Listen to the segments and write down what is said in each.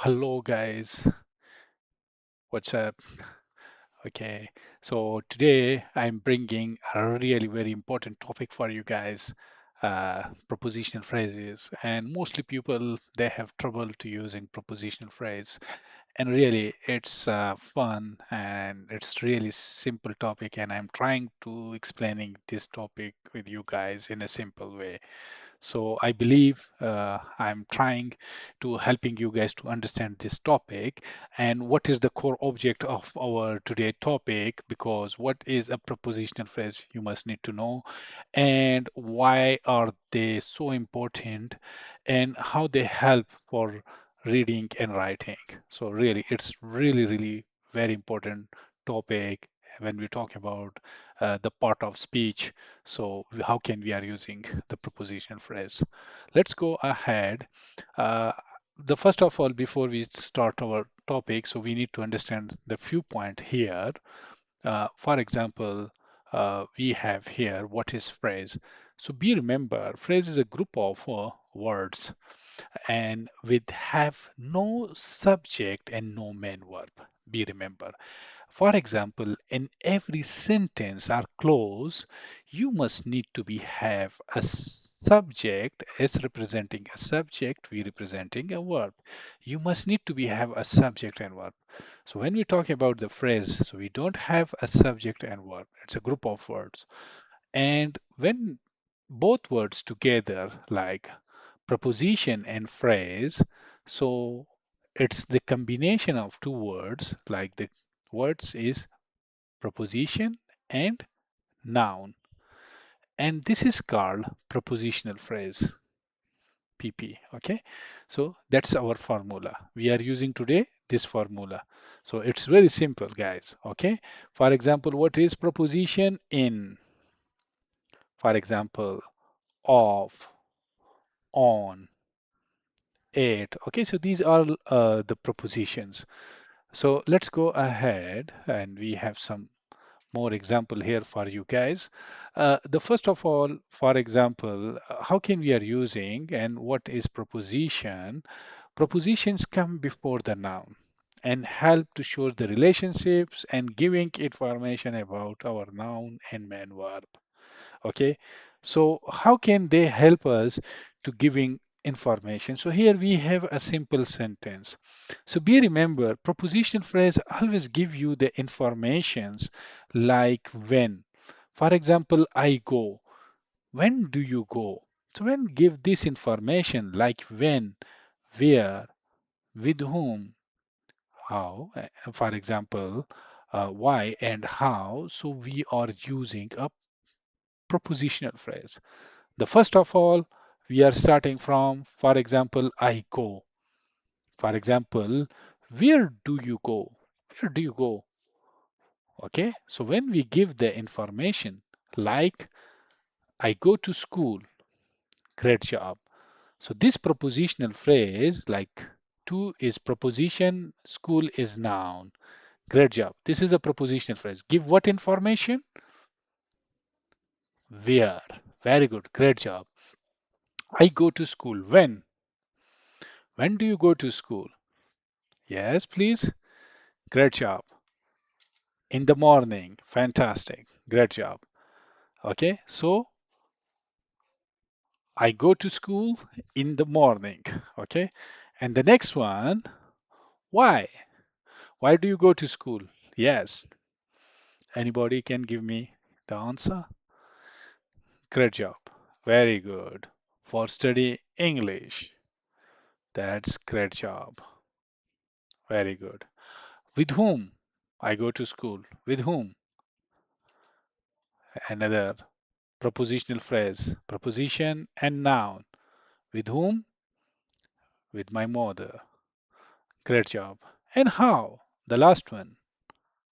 Hello, guys. What's up? Okay, so today I'm bringing a really very important topic for you guys, prepositional phrases. And mostly people they have trouble to using prepositional phrase. And really, it's fun and it's really simple topic. And I'm trying to explaining this topic with you guys in a simple way. So I believe I'm trying to helping you guys to understand this topic and what is the core object of our today topic, because what is a prepositional phrase you must need to know, and why are they so important, and how they help for reading and writing. So really, it's really very important topic when we talk about the part of speech. So how can we are using the prepositional phrase? Let's go ahead. Uh, the first of all, before we start our topic, so we need to understand the few point here. For example, we have here what is phrase. So be remember, phrase is a group of words and with have no subject and no main verb. Be remember. For example, in every sentence or clause, you must need to be have a subject as representing a subject, we representing a verb. You must need to be have a subject and verb. So when we talk about the phrase, so we don't have a subject and verb. It's a group of words. And when both words together, like preposition and phrase, so it's the combination of two words, like the words is preposition and noun. And this is called prepositional phrase, PP. Okay. So that's our formula. We are using today this formula. So it's very simple, guys. Okay. For example, what is preposition in? For example, of, on, it. Okay. So these are the prepositions. So let's go ahead and we have some more example here for you guys. The first of all, for example, how can we are using and what is preposition? Prepositions come before the noun and help to show the relationships and giving information about our noun and main verb. Okay, so how can they help us to giving information? So here we have a simple sentence. So be remember, prepositional phrase always give you the informations like when. For example, I go. When do you go? So when give this information like when, where, with whom, how. For example, why and how. So we are using a prepositional phrase. The first of all, we are starting from, for example, I go. For example, where do you go? Where do you go? Okay, so when we give the information like I go to school, great job. So this prepositional phrase like to is preposition, school is noun. Great job. This is a prepositional phrase. Give what information? Where. Very good. Great job. I go to school. When? When do you go to school? Yes, please. Great job. In the morning. Fantastic. Great job. Okay, so I go to school in the morning. Okay, and the next one, why? Why do you go to school? Yes. Anybody can give me the answer? Great job. Very good. For study English. That's great job. Very good. With whom? I go to school. With whom? Another prepositional phrase. Preposition and noun. With whom? With my mother. Great job. And how? The last one.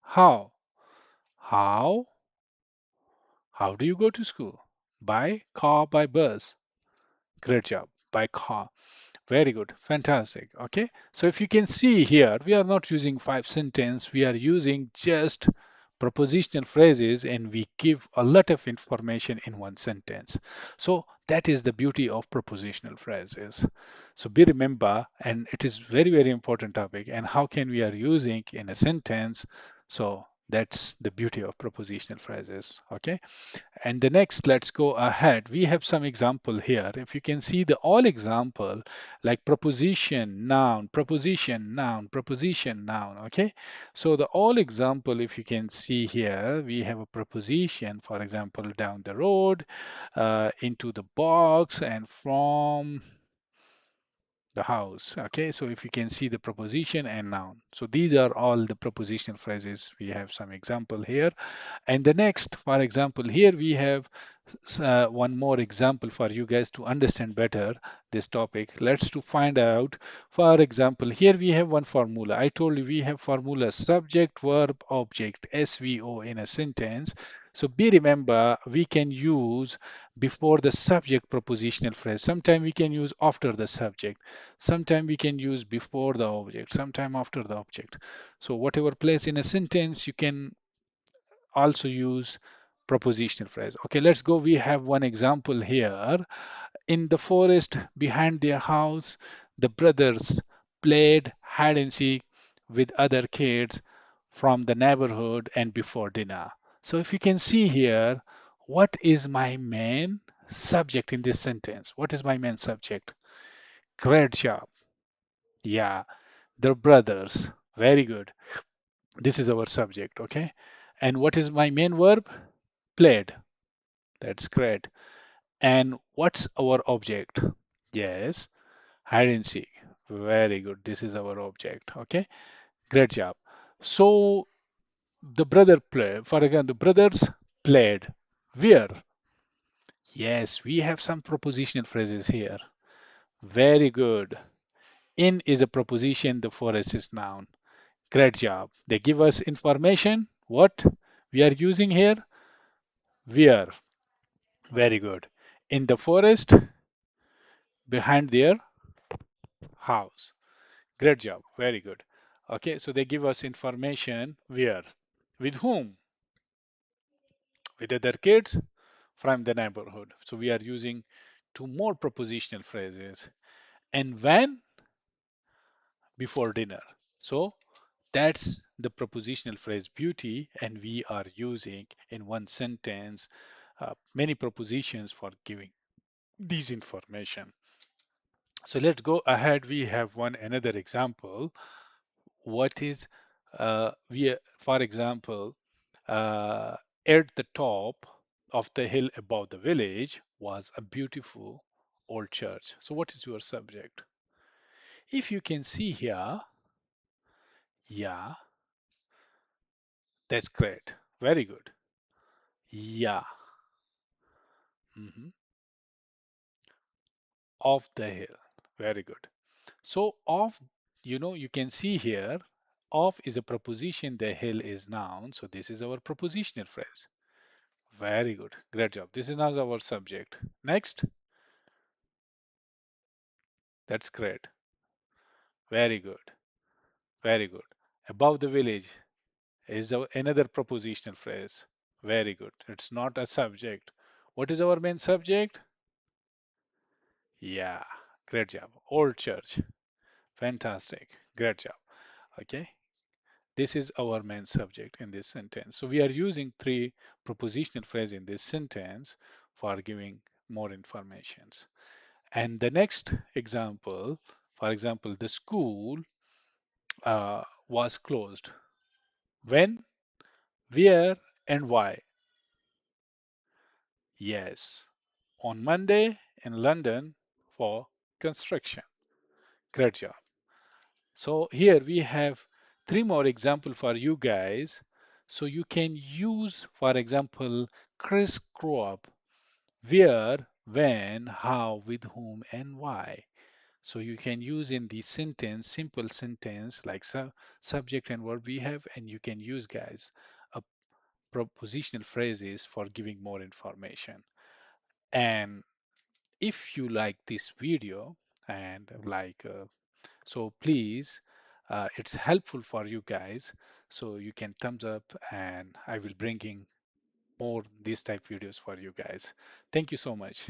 How? How? How do you go to school? By car, by bus. Great job. By car. Very good. Fantastic. Okay. So if you can see here, we are not using five sentence. We are using just prepositional phrases and we give a lot of information in one sentence. So that is the beauty of prepositional phrases. So be remember, and it is very, very important topic, and how can we are using in a sentence. So that's the beauty of prepositional phrases. Okay. And the next, let's go ahead. We have some example here. If you can see the all example, like preposition, noun, preposition, noun, preposition, noun. Okay. So the all example, if you can see here, we have a preposition, for example, down the road, into the box, and from the house. Okay, so if you can see the preposition and noun. So these are all the prepositional phrases. We have some example here. And the next, for example, here we have one more example for you guys to understand better this topic. Let's to find out. For example, here we have one formula. I told you we have formula subject, verb, object, SVO in a sentence. So be remember, we can use before the subject prepositional phrase. Sometimes we can use after the subject. Sometimes we can use before the object. Sometime after the object. So whatever place in a sentence, you can also use prepositional phrase. Okay, let's go. We have one example here. In the forest behind their house, the brothers played hide and seek with other kids from the neighborhood and before dinner. So if you can see here, what is my main subject in this sentence? What is my main subject? Great job. Yeah, the brothers. Very good. This is our subject, okay? And what is my main verb? Played. That's great. And what's our object? Yes, hide and seek. Very good. This is our object. Okay, great job. So the brother play, for example, the brothers played. Where? Yes, we have some prepositional phrases here. Very good. In is a preposition, the forest is noun. Great job. They give us information. What we are using here? Where? Very good. In the forest, behind their house. Great job. Very good. Okay, so they give us information where, with whom, with other kids from the neighborhood. So we are using two more prepositional phrases. And when, before dinner. So that's the prepositional phrase beauty, and we are using in one sentence many prepositions for giving these information. So let's go ahead. We have one another example. What is for example, uh, at the top of the hill above the village was a beautiful old church. So what is your subject? If you can see here, yeah, that's great. Very good. Yeah, mhm, of the hill. Very good. So of, you can see here, of is a preposition, the hill is noun. So this is our prepositional phrase. Very good. Great job. This is now our subject. Next. That's great. Very good. Very good. Above the village is another prepositional phrase. Very good. It's not a subject. What is our main subject? Yeah. Great job. Old church. Fantastic. Great job. Okay. This is our main subject in this sentence. So we are using three prepositional phrases in this sentence for giving more informations. And the next example, for example, the school was closed. When, where, and why? Yes, on Monday in London for construction. Great job. So here we have three more examples for you guys. So you can use, for example, Chris grew up. Where, when, how, with whom, and why. So you can use in the sentence, simple sentence like subject and verb we have, and you can use, guys, a propositional phrases for giving more information. And if you like this video and so please, it's helpful for you guys. So you can thumbs up, and I will bringing more these type videos for you guys. Thank you so much.